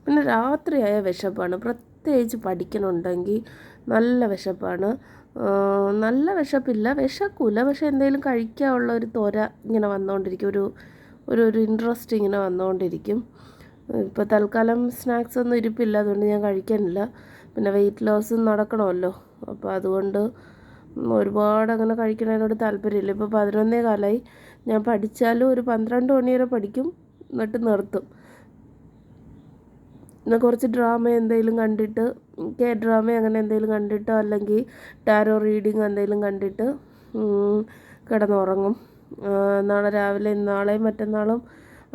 പിന്നെ രാത്രിയായ വിശപ്പാണ്, പ്രത്യേകിച്ച് പഠിക്കണമുണ്ടെങ്കിൽ നല്ല വിശപ്പാണ്. നല്ല വിശപ്പില്ല, വിശക്കൂല, പക്ഷെ എന്തെങ്കിലും കഴിക്കാനുള്ള ഒരു ത്വര ഇങ്ങനെ വന്നുകൊണ്ടിരിക്കും, ഒരു ഒരു ഒരു ഇൻട്രസ്റ്റ് ഇങ്ങനെ വന്നുകൊണ്ടിരിക്കും. ഇപ്പോൾ തൽക്കാലം സ്നാക്സ് ഒന്നും ഇരിപ്പില്ല, അതുകൊണ്ട് ഞാൻ കഴിക്കാനില്ല. പിന്നെ വെയിറ്റ് ലോസും നടക്കണമല്ലോ, അപ്പോൾ അതുകൊണ്ട് ഒരുപാട് അങ്ങനെ കഴിക്കുന്നതിനോട് താല്പര്യമില്ല. ഇപ്പോൾ 11 കാലമായി. ഞാൻ പഠിച്ചാലും ഒരു 12 മണി വരെ പഠിക്കും, എന്നിട്ട് നിർത്തും. പിന്നെ കുറച്ച് ഡ്രാമ എന്തെങ്കിലും കണ്ടിട്ട്, ഡ്രാമ അങ്ങനെ എന്തെങ്കിലും കണ്ടിട്ടോ അല്ലെങ്കിൽ ടാരോ റീഡിങ് എന്തെങ്കിലും കണ്ടിട്ട് കിടന്നുറങ്ങും. നാളെയും മറ്റന്നാളും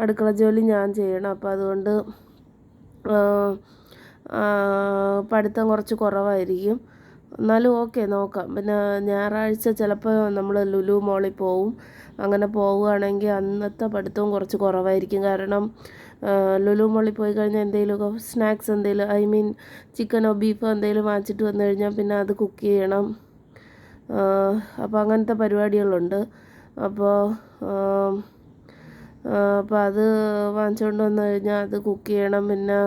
അടുക്കള ജോലി ഞാൻ ചെയ്യണം. അപ്പോൾ അതുകൊണ്ട് പഠിത്തം കുറച്ച് കുറവായിരിക്കും. എന്നാലും ഓക്കെ, നോക്കാം. പിന്നെ ഞായറാഴ്ച ചിലപ്പോൾ നമ്മൾ ലുലു മോളിൽ പോവും. അങ്ങനെ പോവുകയാണെങ്കിൽ അന്നത്തെ പഠിത്തവും കുറച്ച് കുറവായിരിക്കും. കാരണം ലുലു മോളിൽ പോയി കഴിഞ്ഞാൽ എന്തെങ്കിലുമൊക്കെ സ്നാക്സ് എന്തെങ്കിലും, ചിക്കനോ ബീഫോ എന്തെങ്കിലും വാങ്ങിച്ചിട്ട് വന്നു കഴിഞ്ഞാൽ പിന്നെ അത് കുക്ക് ചെയ്യണം. അപ്പോൾ അങ്ങനത്തെ പരിപാടികളുണ്ട്. അപ്പോൾ അത് വാങ്ങിച്ചുകൊണ്ട് വന്നു കഴിഞ്ഞാൽ അത് കുക്ക് ചെയ്യണം. പിന്നെ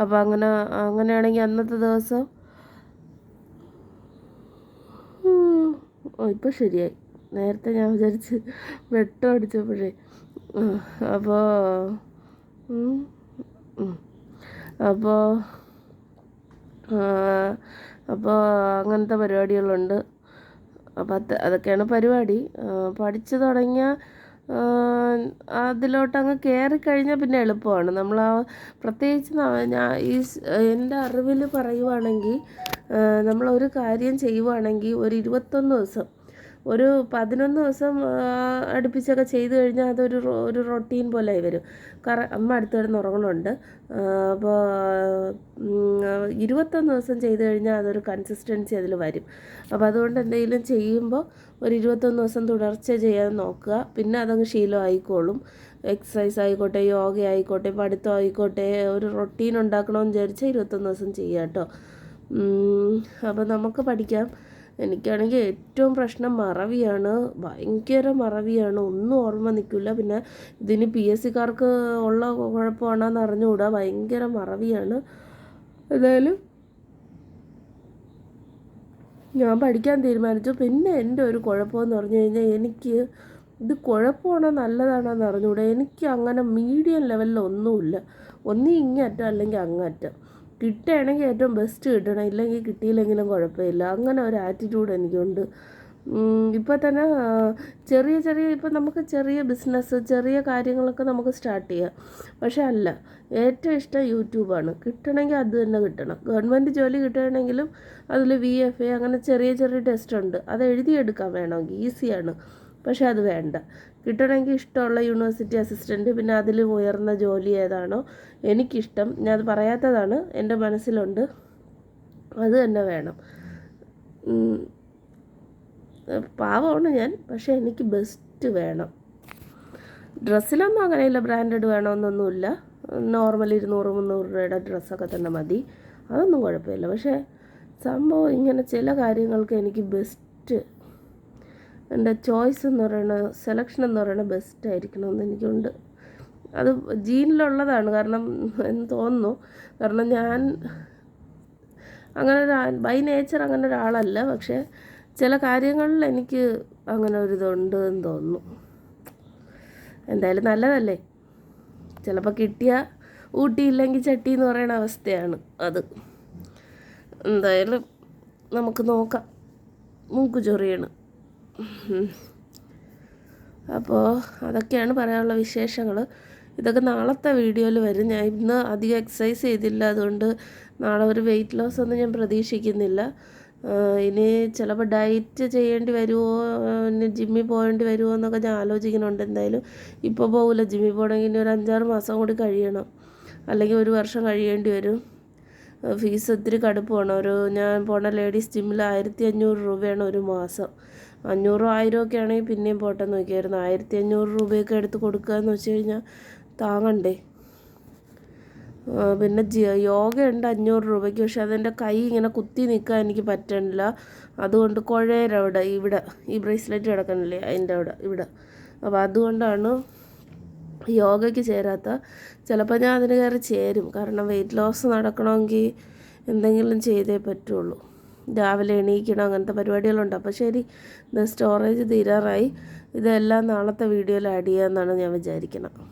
അപ്പോൾ അങ്ങനെയാണെങ്കിൽ അന്നത്തെ ദിവസം ഇപ്പോൾ ശരിയായി. നേരത്തെ ഞാൻ വിചാരിച്ച് വെട്ടം അടിച്ചപ്പോഴേ. അപ്പോൾ അപ്പോൾ അങ്ങനത്തെ പരിപാടികളുണ്ട്. അപ്പോൾ അതൊക്കെയാണ് പരിപാടി. പഠിച്ചു തുടങ്ങിയാൽ അതിലോട്ടങ്ങ് കയറിക്കഴിഞ്ഞാൽ പിന്നെ എളുപ്പമാണ്. നമ്മൾ പ്രത്യേകിച്ച് എൻ്റെ അറിവിൽ പറയുവാണെങ്കിൽ, നമ്മളൊരു കാര്യം ചെയ്യുവാണെങ്കിൽ ഒരു 21 ദിവസം, ഒരു 11 ദിവസം അടുപ്പിച്ചൊക്കെ ചെയ്ത് കഴിഞ്ഞാൽ ഒരു റൊട്ടീൻ പോലെ വരും. അമ്മ അടുത്ത് കിടന്ന് ഉറങ്ങണുണ്ട്. അപ്പോൾ 21 ദിവസം ചെയ്ത് കഴിഞ്ഞാൽ അതൊരു കൺസിസ്റ്റൻസി അതിൽ വരും. അപ്പോൾ അതുകൊണ്ട് എന്തെങ്കിലും ചെയ്യുമ്പോൾ ഒരു 21 ദിവസം തുടർച്ച ചെയ്യാൻ നോക്കുക. പിന്നെ അതങ്ങ് ശീലമായിക്കോളും. എക്സസൈസ് ആയിക്കോട്ടെ, യോഗ ആയിക്കോട്ടെ, പഠിത്തം ആയിക്കോട്ടെ, ഒരു റൊട്ടീൻ ഉണ്ടാക്കണമെന്ന് വിചാരിച്ചാൽ 21 ദിവസം ചെയ്യാം കേട്ടോ. അപ്പോൾ നമുക്ക് പഠിക്കാം. എനിക്കാണെങ്കിൽ ഏറ്റവും പ്രശ്നം മറവിയാണ്, ഭയങ്കര മറവിയാണ്, ഒന്നും ഓർമ്മ നിൽക്കില്ല. പിന്നെ ഇതിന് PSCക്കാർക്ക് ഉള്ള കുഴപ്പമാണെന്ന് അറിഞ്ഞുകൂടാ, ഭയങ്കര മറവിയാണ്. എന്തായാലും ഞാൻ പഠിക്കാൻ തീരുമാനിച്ചു. പിന്നെ എൻ്റെ ഒരു കുഴപ്പമെന്ന് പറഞ്ഞു കഴിഞ്ഞാൽ, എനിക്ക് ഇത് കുഴപ്പമാണോ നല്ലതാണോന്ന് അറിഞ്ഞുകൂടാ. എനിക്ക് അങ്ങനെ മീഡിയം ലെവലിലൊന്നുമില്ല. ഒന്നീ ഇങ്ങറ്റം അല്ലെങ്കിൽ അങ്ങറ്റം. കിട്ടുകയാണെങ്കിൽ ഏറ്റവും ബെസ്റ്റ് കിട്ടണം, ഇല്ലെങ്കിൽ കിട്ടിയില്ലെങ്കിലും കുഴപ്പമില്ല. അങ്ങനെ ഒരു ആറ്റിറ്റ്യൂഡ് എനിക്കുണ്ട്. ഇപ്പോൾ തന്നെ ഇപ്പം നമുക്ക് ചെറിയ ബിസിനസ്, ചെറിയ കാര്യങ്ങളൊക്കെ നമുക്ക് സ്റ്റാർട്ട് ചെയ്യാം. പക്ഷെ ഏറ്റവും ഇഷ്ടം യൂട്യൂബാണ്. കിട്ടണമെങ്കിൽ അത് തന്നെ കിട്ടണം. ഗവൺമെൻറ് ജോലി കിട്ടുകയാണെങ്കിലും അതിൽ VFA അങ്ങനെ ചെറിയ ടെസ്റ്റ് ഉണ്ട്, അത് എഴുതിയെടുക്കാൻ വേണമെങ്കിൽ ഈസിയാണ്. പക്ഷെ അത് വേണ്ട. കിട്ടണമെങ്കിൽ ഇഷ്ടമുള്ള യൂണിവേഴ്സിറ്റി അസിസ്റ്റൻറ്റ്, പിന്നെ അതിൽ ഉയർന്ന ജോലി ഏതാണോ എനിക്കിഷ്ടം, ഞാൻ അത് പറയാത്തതാണ്, എൻ്റെ മനസ്സിലുണ്ട്, അത് തന്നെ വേണം. പാവമാണ് ഞാൻ, പക്ഷേ എനിക്ക് ബെസ്റ്റ് വേണം. ഡ്രസ്സിലൊന്നും അങ്ങനെയില്ല, ബ്രാൻഡഡ് വേണമെന്നൊന്നുമില്ല. നോർമൽ 200-300 രൂപയുടെ ഡ്രസ്സൊക്കെ തന്നെ മതി, അതൊന്നും കുഴപ്പമില്ല. പക്ഷേ സംഭവം ഇങ്ങനെ ചില കാര്യങ്ങൾക്ക് എനിക്ക് ബെസ്റ്റ്, എൻ്റെ ചോയ്സ് എന്ന് പറയുന്നത്, സെലക്ഷൻ എന്ന് പറയുന്നത് ബെസ്റ്റ് ആയിരിക്കണമെന്ന് എനിക്കുണ്ട്. അത് ജീനിലുള്ളതാണ്, കാരണം എന്ന് തോന്നുന്നു. കാരണം ഞാൻ അങ്ങനെ ബൈ നേച്ചർ അങ്ങനെ ഒരാളല്ല, പക്ഷേ ചില കാര്യങ്ങളിൽ എനിക്ക് അങ്ങനെ ഒരിതുണ്ട് എന്ന് തോന്നുന്നു. എന്തായാലും നല്ലതല്ലേ. ചിലപ്പോൾ കിട്ടിയാൽ ഊട്ടിയില്ലെങ്കിൽ ചട്ടി എന്ന് പറയുന്ന അവസ്ഥയാണ് അത്. എന്തായാലും നമുക്ക് നോക്കാം. മൂക്ക് ചൊറിയാണ്. അപ്പോൾ അതൊക്കെയാണ് പറയാനുള്ള വിശേഷങ്ങൾ. ഇതൊക്കെ നാളത്തെ വീഡിയോയിൽ വരും. ഞാൻ ഇന്ന് അധികം എക്സസൈസ് ചെയ്തില്ല, അതുകൊണ്ട് നാളെ ഒരു വെയിറ്റ് ലോസ് ഒന്നും ഞാൻ പ്രതീക്ഷിക്കുന്നില്ല. ഇനി ചിലപ്പോൾ ഡയറ്റ് ചെയ്യേണ്ടി വരുമോ, ഇനി ജിമ്മിൽ പോകേണ്ടി വരുമോ എന്നൊക്കെ ഞാൻ ആലോചിക്കുന്നുണ്ട്. എന്തായാലും ഇപ്പോൾ പോകില്ല. ജിമ്മിൽ പോകണമെങ്കിൽ ഇനി ഒരു 5-6 മാസം കൂടി കഴിയണം, അല്ലെങ്കിൽ 1 വർഷം കഴിയേണ്ടി വരും. ഫീസ് ഒത്തിരി കടുപ്പമാണ്. ഞാൻ പോണ ലേഡീസ് ജിമ്മിൽ 1500 രൂപയാണ് ഒരു മാസം. 500-1000 ഒക്കെ ആണെങ്കിൽ പിന്നെയും പോട്ടെന്ന് നോക്കിയായിരുന്നു. 1500 രൂപയൊക്കെ എടുത്ത് കൊടുക്കുക എന്ന് വെച്ച് കഴിഞ്ഞാൽ താങ്ങണ്ടേ. പിന്നെ യോഗയുണ്ട് 500 രൂപയ്ക്ക്, പക്ഷെ അതെൻ്റെ കൈ ഇങ്ങനെ കുത്തി നിൽക്കാൻ എനിക്ക് പറ്റണില്ല. അതുകൊണ്ട് ഇവിടെ ഈ ബ്രേസ്ലെറ്റ് കിടക്കണില്ലേ, അതിൻ്റെ ഇവിടെ. അപ്പോൾ അതുകൊണ്ടാണ് യോഗയ്ക്ക് ചേരാത്ത. ചിലപ്പോൾ ഞാൻ അതിന് കയറി ചേരും. കാരണം വെയിറ്റ് ലോസ് നടക്കണമെങ്കിൽ എന്തെങ്കിലും ചെയ്തേ പറ്റുള്ളൂ. രാവിലെ എണീക്കണം, അങ്ങനത്തെ പരിപാടികളുണ്ട്. അപ്പോൾ ശരി, ഇത് സ്റ്റോറേജ് തീരാറായി. ഇതെല്ലാം നാളത്തെ വീഡിയോയിൽ ആഡ് ചെയ്യാമെന്നാണ് ഞാൻ വിചാരിക്കുന്നത്.